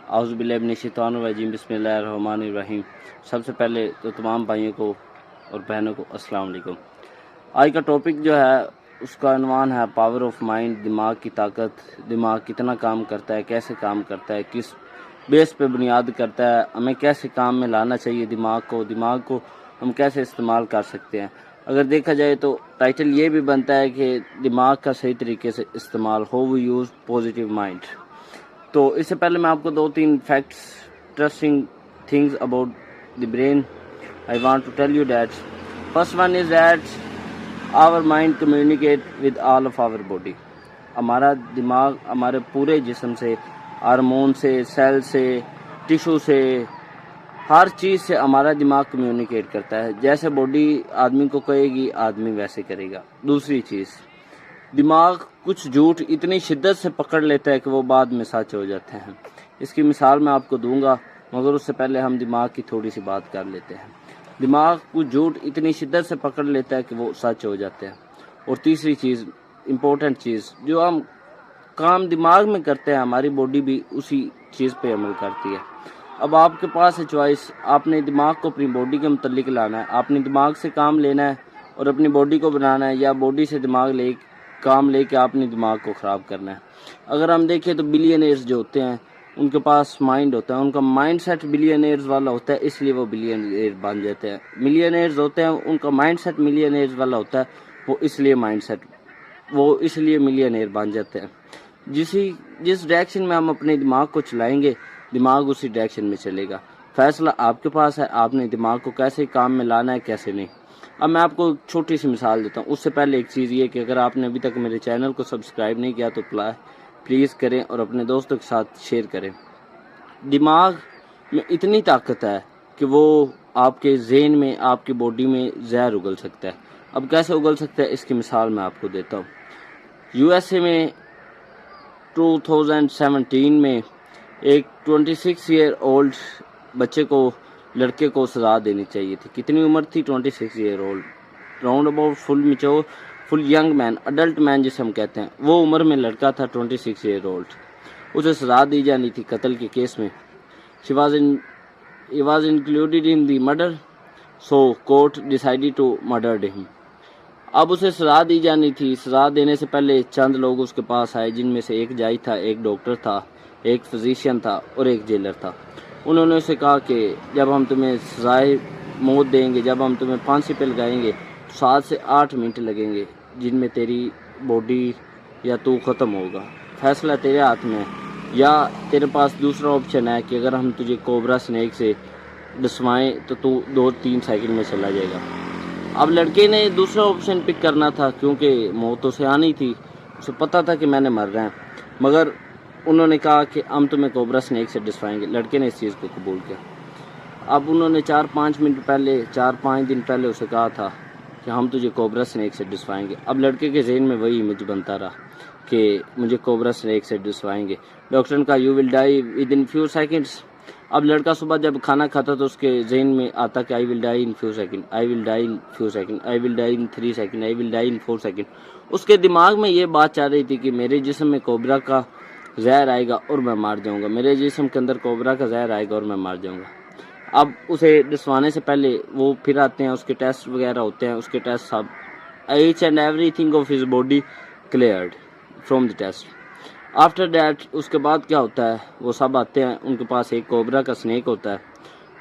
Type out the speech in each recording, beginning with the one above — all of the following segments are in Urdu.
اعوذ باللہ من الشیطان الرجیم، بسم اللہ الرحمن الرحیم۔ سب سے پہلے تو تمام بھائیوں کو اور بہنوں کو السلام علیکم۔ آج کا ٹاپک جو ہے اس کا عنوان ہے پاور آف مائنڈ، دماغ کی طاقت۔ دماغ کتنا کام کرتا ہے، کیسے کام کرتا ہے، کس بیس پہ بنیاد کرتا ہے، ہمیں کیسے کام میں لانا چاہیے دماغ کو ہم کیسے استعمال کر سکتے ہیں۔ اگر دیکھا جائے تو ٹائٹل یہ بھی بنتا ہے کہ دماغ کا صحیح طریقے سے استعمال، how we use positive mind. تو اس سے پہلے میں آپ کو 2-3 facts, interesting things about the brain I want to tell you that. First one is that our mind communicate with all of our body. ہمارا دماغ ہمارے پورے جسم سے، ہارمون سے، سیل سے، ٹیشو سے، ہر چیز سے ہمارا دماغ کمیونیکیٹ کرتا ہے۔ جیسے باڈی آدمی کو کہے گی آدمی ویسے کرے گا۔ دوسری چیز، دماغ کچھ جھوٹ اتنی شدت سے پکڑ لیتا ہے کہ وہ بعد میں سچ ہو جاتے ہیں۔ اس کی مثال میں آپ کو دوں گا، مگر اس سے پہلے ہم دماغ کی تھوڑی سی بات کر لیتے ہیں۔ دماغ کچھ جھوٹ اتنی شدت سے پکڑ لیتا ہے کہ وہ سچ ہو جاتے ہیں۔ اور تیسری چیز، امپورٹنٹ چیز، جو ہم کام دماغ میں کرتے ہیں ہماری باڈی بھی اسی چیز پہ عمل کرتی ہے۔ اب آپ کے پاس ہے چوائس، آپ نے دماغ کو اپنی باڈی کے متعلق لانا ہے، آپ نے دماغ سے کام لینا ہے اور اپنی باڈی کو بنانا ہے، یا باڈی سے دماغ کام لے کے آپ نے دماغ کو خراب کرنا ہے۔ اگر ہم دیکھیں تو بلینئرز جو ہوتے ہیں ان کے پاس مائنڈ ہوتا ہے، ان کا مائنڈ سیٹ بلینئرز والا ہوتا ہے، اس لیے وہ بلینئر بن جاتے ہیں۔ ملینئرز ہوتے ہیں ان کا مائنڈ سیٹ ملینئرز والا ہوتا ہے، وہ اس لیے ملینئر بن جاتے ہیں۔ جس ڈائریکشن میں ہم اپنے دماغ کو چلائیں گے، دماغ اسی ڈائریکشن میں چلے گا۔ فیصلہ آپ کے پاس ہے، آپ نے دماغ کو کیسے کام میں لانا ہے، کیسے نہیں۔ اب میں آپ کو چھوٹی سی مثال دیتا ہوں۔ اس سے پہلے ایک چیز یہ کہ اگر آپ نے ابھی تک میرے چینل کو سبسکرائب نہیں کیا تو پلیز کریں اور اپنے دوستوں کے ساتھ شیئر کریں۔ دماغ میں اتنی طاقت ہے کہ وہ آپ کے ذہن میں، آپ کی باڈی میں زہر اگل سکتا ہے۔ اب کیسے اگل سکتا ہے، اس کی مثال میں آپ کو دیتا ہوں۔ USA میں 2017 میں ایک 26 ایئر اولڈ بچے کو، لڑکے کو سزا دینی چاہیے تھی۔ کتنی عمر تھی؟ 26 year old, round about full mature, full young man, adult man جسے ہم کہتے ہیں، وہ عمر میں لڑکا تھا 26 ایئر اولڈ۔ اسے سزا دی جانی تھی قتل کے کیس میں۔ He was included in the murder, so court decided to murder him۔ اب اسے سزا دی جانی تھی۔ سزا دینے سے پہلے چند لوگ اس کے پاس آئے، جن میں سے ایک جج تھا، ایک ڈاکٹر تھا، ایک فزیشین تھا اور ایک جیلر تھا۔ انہوں نے اسے کہا کہ جب ہم تمہیں سزائے موت دیں گے، جب ہم تمہیں پھانسی پہ لگائیں گے، 7 سے 8 منٹ لگیں گے، جن میں تیری باڈی یا تو ختم ہوگا۔ فیصلہ تیرے ہاتھ میں ہے، یا تیرے پاس دوسرا آپشن ہے کہ اگر ہم تجھے کوبرا سنیک سے ڈسوائیں تو 2-3 سیکنڈ میں چلا جائے گا۔ اب لڑکے نے دوسرا آپشن پک کرنا تھا، کیونکہ موت اسے آنی تھی، اسے پتا تھا کہ میں نے مرنا ہے، مگر انہوں نے کہا کہ ہم تمہیں کوبرا سنیک سے ڈسوائیں گے۔ لڑکے نے اس چیز کو قبول کیا۔ اب انہوں نے 4-5 دن پہلے اسے کہا تھا کہ ہم تجھے کوبرا سنیک سے ڈسوائیں گے۔ اب لڑکے کے ذہن میں وہی امیج بنتا رہا کہ مجھے کوبرا سنیک سے ڈسوائیں گے۔ ڈاکٹر نے کہا you will die with in few seconds. اب لڑکا صبح جب کھانا کھاتا تو اس کے ذہن میں آتا کہ I will die in few second, I will die in few second, I will die in 3 second, I will die in 4 second. اس کے دماغ میں یہ بات چل رہی تھی کہ میرے جسم میں کوبرا کا زہر آئے گا اور میں مار جاؤں گا، میرے جسم کے اندر کوبرا کا زہر آئے گا اور میں مار جاؤں گا۔ اب اسے ڈسوانے سے پہلے وہ پھر آتے ہیں، اس کے ٹیسٹ وغیرہ ہوتے ہیں، اس کے ٹیسٹ سب each and everything of his body cleared from the test. After that اس کے بعد کیا ہوتا ہے، وہ سب آتے ہیں، ان کے پاس ایک کوبرا کا سنیک ہوتا ہے،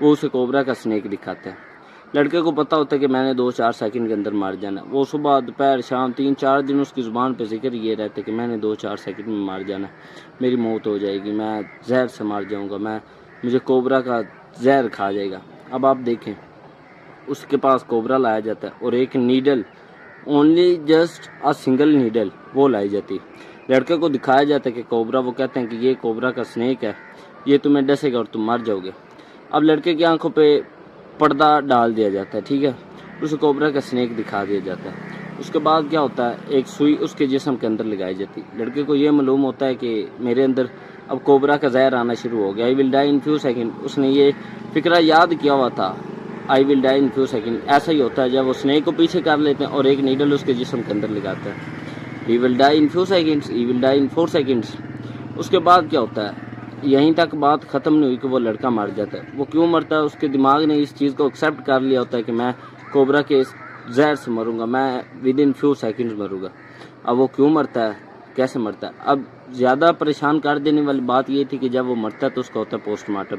وہ اسے کوبرا کا سنیک دکھاتے ہیں۔ لڑکے کو پتا ہوتا ہے کہ میں نے 2-4 سیکنڈ کے اندر مار جانا ہے۔ وہ صبح دوپہر شام 3-4 دن اس کی زبان پہ ذکر یہ رہتا ہے کہ میں نے 2-4 سیکنڈ میں مار جانا ہے، میری موت ہو جائے گی، میں زہر سے مار جاؤں گا، مجھے کوبرا کا زہر کھا جائے گا۔ اب آپ دیکھیں، اس کے پاس کوبرا لایا جاتا ہے اور ایک needle, only just a single needle, وہ لائی جاتی ہے۔ لڑکے کو دکھایا جاتا ہے کہ کوبرا، وہ کہتے ہیں کہ یہ کوبرا کا سنیک ہے، یہ تمہیں ڈسے گا اور تم مر جاؤ گے۔ اب لڑکے کی آنکھوں پہ پردہ ڈال دیا جاتا ہے، ٹھیک ہے، اسے کوبرا کا سنیک دکھا دیا جاتا ہے۔ اس کے بعد کیا ہوتا ہے، ایک سوئی اس کے جسم کے اندر لگائی جاتی ہے۔ لڑکے کو یہ معلوم ہوتا ہے کہ میرے اندر اب کوبرا کا زہر آنا شروع ہو گیا، آئی will die in few second. اس نے یہ فکرہ یاد کیا ہوا تھا، آئی will die in few second. ایسا ہی ہوتا ہے جب وہ سنیک کو پیچھے کر لیتے ہیں اور ایک نیڈل اس کے جسم کے اندر لگاتا ہے، he will die in few seconds, he will die in 4 seconds. اس کے بعد کیا ہوتا ہے، یہیں تک بات ختم نہیں ہوئی کہ وہ لڑکا مر جاتا ہے. وہ کیوں مرتا ہے؟ اس کے دماغ نے اس چیز کو ایکسیپٹ کر لیا ہوتا ہے کہ میں کوبرا کے زہر سے مروں گا، میں ود ان فیو سیکنڈز مروں گا. اب وہ کیوں مرتا ہے، کیسے مرتا ہے؟ اب زیادہ پریشان کر دینے والی بات یہ تھی کہ جب وہ مرتا ہے تو اس کا ہوتا ہے پوسٹ مارٹم.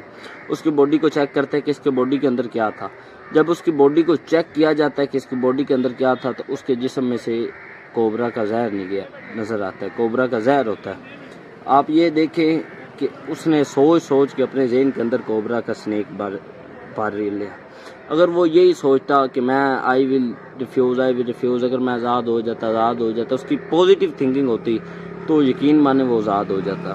اس کی باڈی کو چیک کرتے ہیں کہ اس کے باڈی کے اندر کیا تھا. جب اس کی باڈی کو چیک کیا جاتا ہے کہ اس کی باڈی کے اندر کیا تھا، تو اس کے جسم میں سے کوبرا کا زہر نظر آتا ہے، کوبرا کا زہر ہوتا ہے. آپ یہ دیکھیں کہ اس نے سوچ کے اپنے ذہن کے اندر کوبرا کا سنیک پار لیا. اگر وہ یہی سوچتا کہ میں آئی ول ریفیوز، اگر میں آزاد ہو جاتا، اس کی پازیٹیو تھنکنگ ہوتی تو یقین مانے وہ آزاد ہو جاتا.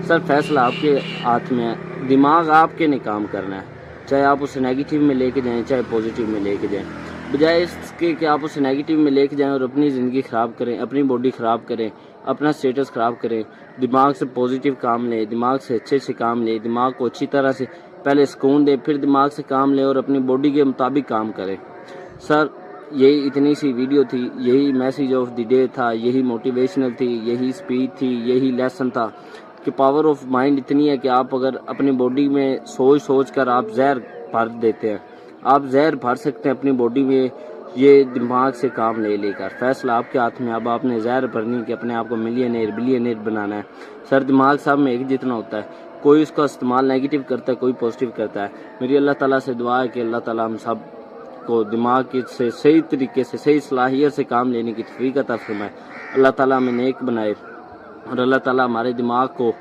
سر فیصلہ آپ کے ہاتھ میں ہے، دماغ آپ کے نے کام کرنا ہے، چاہے آپ اسے نیگیٹو میں لے کے جائیں چاہے پازیٹیو میں لے کے جائیں. بجائے اس کے کہ آپ اسے نیگیٹو میں لے کے جائیں اور اپنی زندگی خراب کریں، اپنی باڈی خراب کریں، اپنا سٹیٹس خراب کریں، دماغ سے پازیٹیو کام لیں، دماغ سے اچھے سے کام لیں، دماغ کو اچھی طرح سے پہلے سکون دیں، پھر دماغ سے کام لیں اور اپنی باڈی کے مطابق کام کریں. سر یہی اتنی سی ویڈیو تھی، یہی میسیج آف دی ڈے تھا، یہی موٹیویشنل تھی، یہی اسپیچ تھی، یہی لیسن تھا کہ پاور آف مائنڈ اتنی ہے کہ آپ اگر اپنی باڈی میں سوچ کر آپ زہر بھر دیتے ہیں، آپ زہر بھر سکتے ہیں اپنی باڈی میں یہ دماغ سے کام لے کر. فیصلہ آپ کے ہاتھ میں. اب آپ نے زہر بھرنی کہ اپنے آپ کو ملینئر بلینئر بنانا ہے. سر دماغ صاحب میں ایک جتنا ہوتا ہے، کوئی اس کا استعمال نیگیٹو کرتا ہے، کوئی پازیٹیو کرتا ہے. میری اللہ تعالیٰ سے دعا ہے کہ اللہ تعالیٰ ہم سب کو دماغ سے صحیح طریقے سے صحیح صلاحیت سے کام لینے کی توفیق عطا فرمائے. اللہ تعالیٰ ہمیں نیک بنائے اور اللہ تعالیٰ ہمارے دماغ کو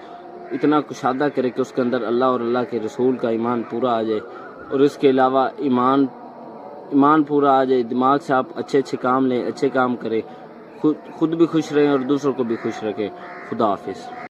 اتنا کشادہ کرے کہ اس کے اندر اللہ اور اللہ کے رسول کا ایمان پورا آ جائے، اور اس کے علاوہ ایمان پورا آ جائے. دماغ سے آپ اچھے کام لیں، اچھے کام کریں، خود بھی خوش رہیں اور دوسروں کو بھی خوش رکھیں. خدا حافظ.